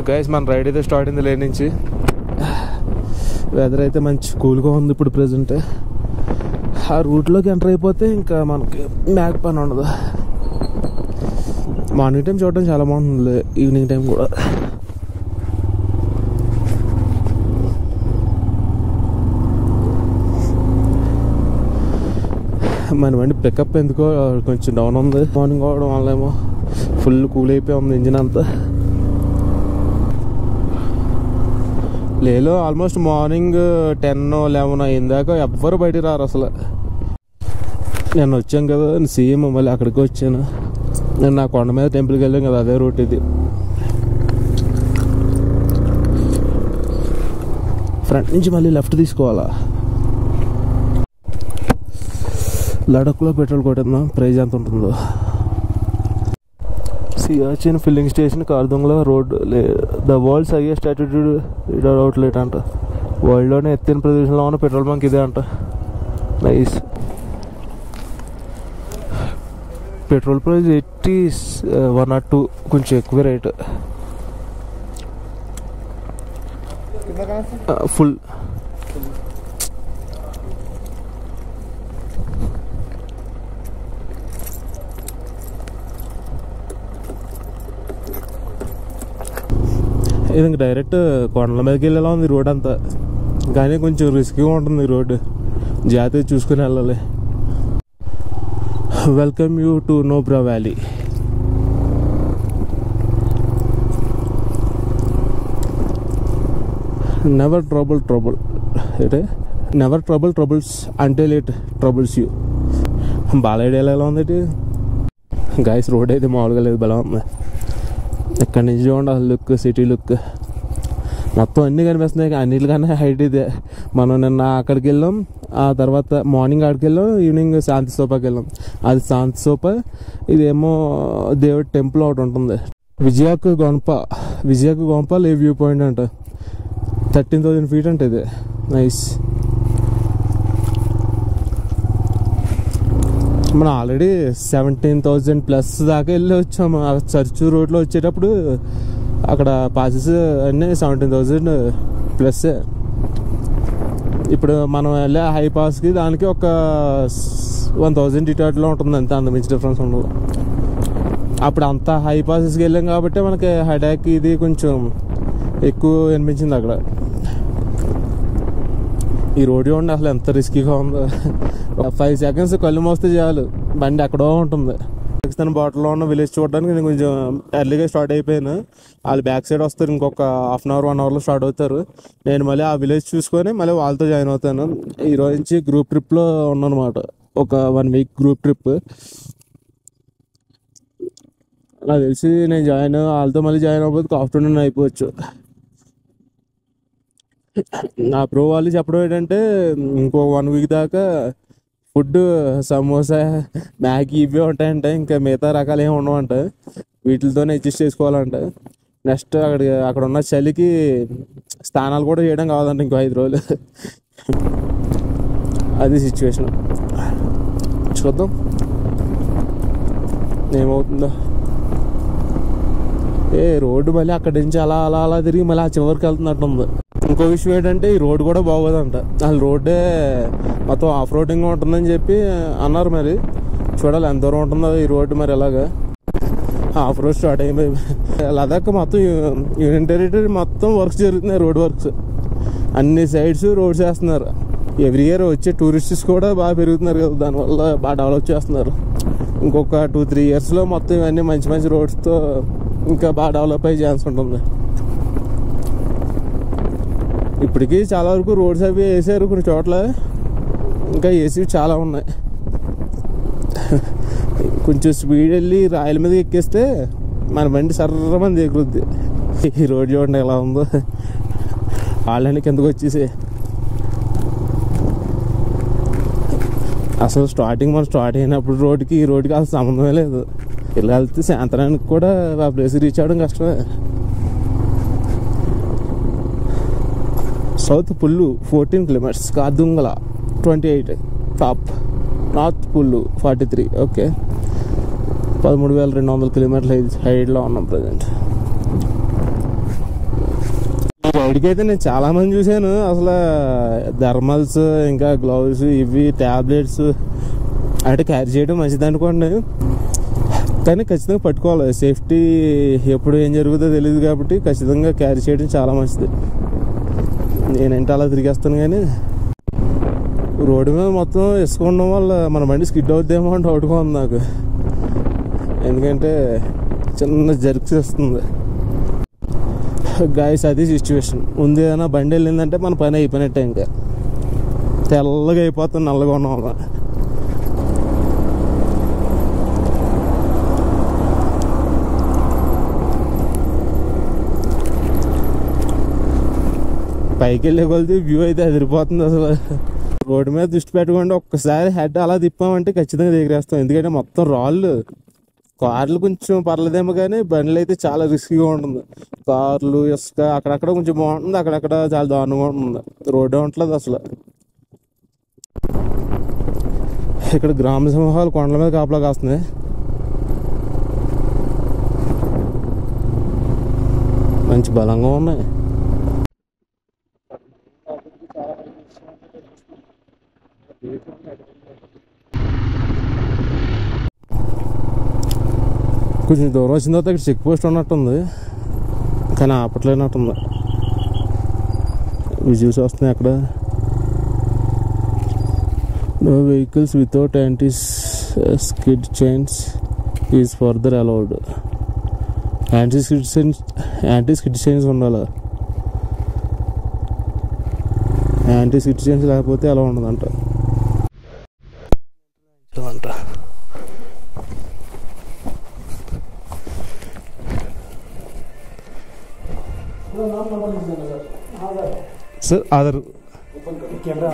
Guys మన ride అయితే start అయింది లేని నుంచి. వెదర్ అయితే మంచి కూల్గా ఉంది ఇప్పుడు ప్రెజెంట్. ఆ రూట్లోకి ఎంటర్ అయిపోతే ఇంకా మనకి మ్యాక్ పని ఉండదు. మార్నింగ్ టైం చూడడం చాలా బాగుంటుంది, ఈవినింగ్ టైం కూడా. మన బండి పికప్ ఎందుకో కొంచెం డౌన్ ఉంది. మార్నింగ్ అవడం వల్ల ఏమో ఫుల్ కూల్ అయిపోయి ఉంది ఇంజిన్ అంతా. లేలో ఆల్మోస్ట్ మార్నింగ్ 10-11 అయిందాక ఎవ్వరు బయటికి రారు అసలు. నేను వచ్చాను కదా సేమ్ మళ్ళీ అక్కడికి వచ్చాను. నేను నా కొండ మీద టెంపుల్కి వెళ్ళాను కదా, అదే రూట్ ఇది. ఫ్రంట్ నుంచి మళ్ళీ లెఫ్ట్ తీసుకోవాలా. లడఖ్లో పెట్రోల్ కొట్టేద్దాం, ప్రైజ్ ఎంత ఉంటుందో. Siachen filling station Khardung La road. The world's highest altitude outlet అంట. వరల్డ్లోనే ఎత్తైన ప్రదేశంలో ఉన్న పెట్రోల్ బంక్ ఇదే అంట. నైస్. పెట్రోల్ ప్రైస్ 81 కొంచెం ఎక్కువ రేట్. ఫుల్. ఇది ఇంక డైరెక్ట్ కొండల మీదకి వెళ్ళేలా ఉంది రోడ్ అంతా, కానీ కొంచెం రిస్కీగా ఉంటుంది ఈ రోడ్డు, జాగ్రత్తగా చూసుకుని వెళ్ళాలి. Welcome you to Nubra valley. Never trouble అంటే never troubles until it troubles you. బాలైడియాలో ఎలా ఉంది గాయస్, రోడ్ అయితే మామూలుగా లేదు, బలం ఉంది. ఇక్కడి నుంచి చూడండి అసలు లుక్, సిటీ లుక్ మొత్తం అన్నీ కనిపిస్తున్నాయి. అన్నిటికన్నా హైట్ ఇదే. మనం నిన్న అక్కడికి వెళ్ళాం, ఆ తర్వాత మార్నింగ్ అక్కడికి వెళ్ళాం, ఈవినింగ్ శాంతి స్తూపాకి వెళ్ళాం. అది శాంతి స్తూప, ఇదేమో దేవుడి టెంపుల్ ఒకటి ఉంటుంది. విజయకు గొంప లే వ్యూ పాయింట్ అంట. 13,000 feet అంటే ఇది. నైస్. మనం ఆల్రెడీ 17,000+ దాకా వెళ్ళి వచ్చాము. ఆ చర్చు రోడ్లో వచ్చేటప్పుడు అక్కడ పాసెస్ అన్నీ 17,000+. ఇప్పుడు మనం వెళ్ళే హై పాస్కి దానికి ఒక 1,000 ఇటాట్లో ఉంటుంది, అంతే, అంత మించి డిఫరెన్స్ ఉండదు. అప్పుడు అంత హై పాసెస్కి వెళ్ళాం కాబట్టి మనకి హెడేక్ ఇది కొంచెం ఎక్కువ అనిపించింది అక్కడ. ఈ రోడ్ చూడండి అసలు ఎంత రిస్కీగా ఉందో. 5 seconds కళ్ళు మోస్తే చాలు బండి ఎక్కడో ఉంటుంది. పాకిస్తాన్ బార్డర్లో ఉన్న విలేజ్ చూడడానికి నేను కొంచెం ఎర్లీగా స్టార్ట్ అయిపోయాను. వాళ్ళు బ్యాక్ సైడ్ వస్తారు, ఇంకొక 1/2 hourలో స్టార్ట్ అవుతారు. నేను మళ్ళీ ఆ విలేజ్ చూసుకొని మళ్ళీ వాళ్ళతో జాయిన్ అవుతాను. ఈరోజు నుంచి గ్రూప్ ట్రిప్లో ఉన్నానమాట, ఒక 1 week గ్రూప్ ట్రిప్. నాకు తెలిసి నేను వాళ్ళతో మళ్ళీ జాయిన్ అవ్వకపోతే ఆఫ్టర్నూన్ అయిపోవచ్చు. నా ప్రో వాళ్ళు చెప్పడం ఏంటంటే ఇంకో 1 week దాకా ఫుడ్ సమోసా, మ్యాగీ ఇవే ఉంటాయంట, ఇంకా మిగతా రకాలు ఏమి ఉండవంట, వీటితోనే అడ్జస్ట్ చేసుకోవాలంట. నెక్స్ట్ అక్కడ ఉన్న చలికి స్నానాలు కూడా చేయడం కావాలంట ఇంకో 5 రోజులు. అది సిచ్యువేషన్. చూద్దాం ఏమవుతుందో. రోడ్డు మళ్ళీ అక్కడి నుంచి అలా తిరిగి మళ్ళీ ఆ చివరికి వెళ్తున్నట్టు ఉంది. ఇంకో విషయం ఏంటంటే ఈ రోడ్డు కూడా బాగోదంట. అసలు రోడ్డే మొత్తం ఆఫ్ రోడింగ్ ఉంటుందని చెప్పి అన్నారు. మరి చూడాలి ఎంత దూరం ఉంటుందో ఈ రోడ్డు. మరి ఎలాగా ఆఫ్ రోడ్ స్టార్ట్ అయిపోయి లదాఖ్ మొత్తం యూనియన్ టెరిటరీ మొత్తం వర్క్స్ జరుగుతున్నాయి, రోడ్ వర్క్స్. అన్ని సైడ్స్ రోడ్స్ వేస్తున్నారు. ఎవ్రీ ఇయర్ వచ్చే టూరిస్ట్స్ కూడా బాగా పెరుగుతున్నారు కదా, దానివల్ల బాగా డెవలప్ చేస్తున్నారు. ఇంకొక 2-3 yearsలో మొత్తం ఇవన్నీ మంచి మంచి రోడ్స్తో ఇంకా బాగా డెవలప్ అయ్యే ఛాన్స్ ఉంటుంది. ఇప్పటికీ చాలా వరకు రోడ్స్ అవి వేసారు కొన్ని చోట్ల, ఇంకా వేసి చాలా ఉన్నాయి. కొంచెం స్పీడ్ వెళ్ళి రాయల మీద ఎక్కేస్తే మన బండి సర్రమని దిగుద్ది. ఈ రోడ్ చూడండి ఎలా ఉందో, వాళ్ళని కిందకు వచ్చేసి. అసలు మనం స్టార్ట్ అయినప్పుడు రోడ్డుకి ఈ రోడ్డుకి అసలు సంబంధమే లేదు. ఇలా వెళ్తే సాయంత్రానికి కూడా ఆ ప్లేస్ రీచ్ అవ్వడం కష్టమే. సౌత్ పుల్లు 14 kilometers, కార్దుంగ్లా 28, టాప్ నార్త్ పుల్లు 43. ఓకే, 13,200 kilometers హైట్లో ఉన్నాం ప్రజెంట్. బయటకైతే నేను చాలామంది చూశాను, అసలు థర్మల్స్ ఇంకా గ్లౌస్ ఇవి ట్యాబ్లెట్స్ అంటే క్యారీ చేయడం మంచిది అనుకోండి, కానీ ఖచ్చితంగా పట్టుకోవాలి. సేఫ్టీ ఎప్పుడు ఏం జరుగుతుందో తెలియదు కాబట్టి ఖచ్చితంగా క్యారీ చేయడం చాలా మంచిది. నేనంటే అలా తిరిగేస్తాను, కానీ రోడ్డు మీద మొత్తం ఇసుక ఉండడం వల్ల మన బండి స్కిడ్ అవుద్దేమో అని డౌట్గా ఉంది నాకు. ఎందుకంటే చిన్న జర్క్స్ వస్తుంది గాయస్, అది సిచ్యువేషన్. ముందు ఏదైనా బండి వెళ్ళిందంటే మన పని అయిపోయినట్టే, ఇంకా తెల్లగా అయిపోతుంది నల్లగా ఉండడం వల్ల. పైకి వెళ్ళే కొలితే వ్యూ అయితే అదిరిపోతుంది అసలు. రోడ్డు మీద దృష్టి పెట్టుకుంటే ఒక్కసారి హెడ్ అలా తిప్పామంటే ఖచ్చితంగా దిగరేస్తాం, ఎందుకంటే మొత్తం రాళ్ళు. కార్లు కొంచెం పర్లేదేమో, కానీ బండ్లు అయితే చాలా రిస్కీగా ఉంటుంది. కార్లు ఇసుక అక్కడక్కడ కొంచెం బాగుంటుంది, అక్కడక్కడ చాలా దారుణంగా ఉంటుంది. రోడ్డు ఉండలేదు అసలు. ఇక్కడ గ్రామ సింహాలు కొండల మీద కాపలా కాస్తున్నాయి. మంచి బలంగా ఉన్నాయి. కొంచెం దూరం వచ్చిన తర్వాత ఇక్కడ చెక్ పోస్ట్ ఉన్నట్టుంది, కానీ ఆపట్లేనట్టుంది. విజువల్స్ వస్తున్నాయి అక్కడ. No vehicles without anti skid chains is further allowed. Anti skid chains ఉండాలి. యాంటీ స్కిడ్ చైన్స్ లేకపోతే అలా ఉండదంట. सर आधार कैमरा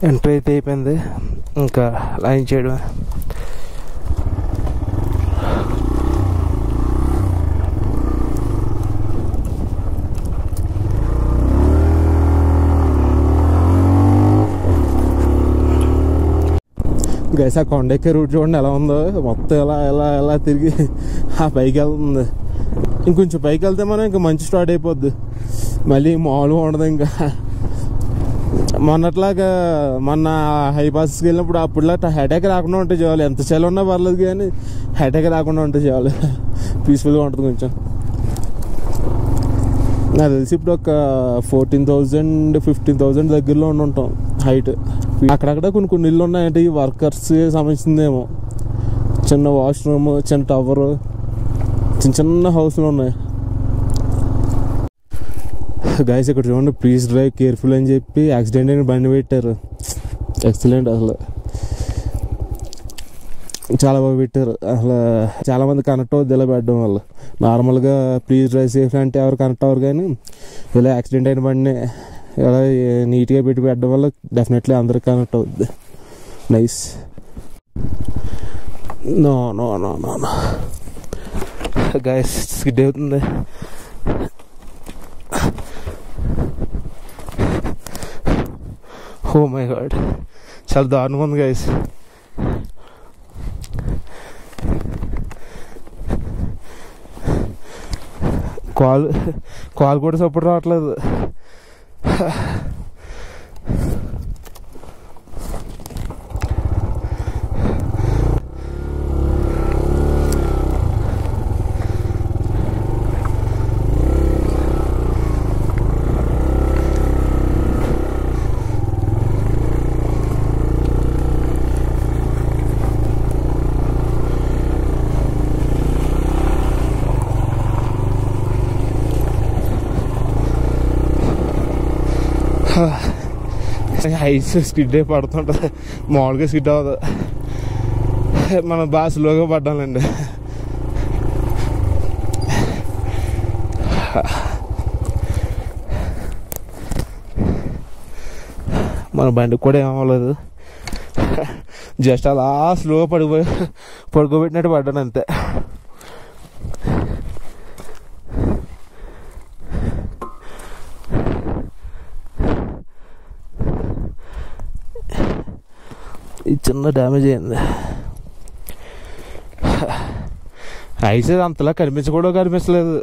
ఎంట్రీ అయితే అయిపోయింది, ఇంకా లైన్ చేయడమే. గైస్, ఆ కొండెక్కే రూట్ చూడండి ఎలా ఉందో. మొత్తం ఎలా ఎలా ఎలా తిరిగి ఆ పైకి వెళ్తుంది. ఇంకొంచెం పైకి వెళ్తే మనం ఇంకా మంచి స్టార్ట్ అయిపోద్ది, మళ్ళీ మామూలుగా ఉండదు. ఇంకా మొన్నట్లాగా మొన్న హైపాస్కి వెళ్ళినప్పుడు అప్పుడులా హెడేక్ రాకుండా ఉంటే చాలు. ఎంత చలి ఉన్నా పర్లేదు, కానీ హెడేక్ రాకుండా ఉంటే చాలు, పీస్ఫుల్గా ఉంటుంది. కొంచెం నాకు తెలిసి ఇప్పుడు ఒక 14,000 15,000 దగ్గరలో ఉంటాం హైట్. అక్కడక్కడ కొన్ని ఇల్లు ఉన్నాయంటే ఈ వర్కర్స్ సంబంధించిందేమో. చిన్న వాష్రూమ్, చిన్న టవర్, చిన్న హౌస్లు ఉన్నాయి. గైస్, ఇక్కడ చూడండి, ప్లీజ్ డ్రైవ్ కేర్ఫుల్ అని చెప్పి యాక్సిడెంట్ అయిన బండి పెట్టారు. ఎక్సలెంట్, అసలు చాలా బాగా పెట్టారు. అసలు చాలామంది కనెక్ట్ అవుద్ది ఇలా పెట్టడం వల్ల. నార్మల్గా ప్లీజ్ డ్రైవ్ సేఫ్ అంటే ఎవరు కనెక్ట్ అవ్వరు, కానీ ఇలా యాక్సిడెంట్ అయిన బండిని ఇలా నీట్గా పెట్టడం వల్ల డెఫినెట్లీ అందరికి కనెక్ట్ అవుద్ది. Nice. No no no no no guys, skid అవుతుంది. ఓ మై గాడ్, చాలా దారుణంగా ఉంది గైస్. కాల్ కూడా సపోర్ట్ రావట్లేదు. ఐస్ స్కిడ్ అయి పడుతుంటుంది, మామూలుగా స్కిడ్ అవ్వదు. మనం బాగా స్లోగా పడ్డాలండి. మన బండికి కూడా ఏమవ్వలేదు, జస్ట్ అలా స్లోగా పడుకోబెట్టినట్టు పడ్డాను అంతే. ఇది చిన్న డ్యామేజ్ అయింది. ఐస్ అంతలా కనిపించకూడదు, కనిపించలేదు.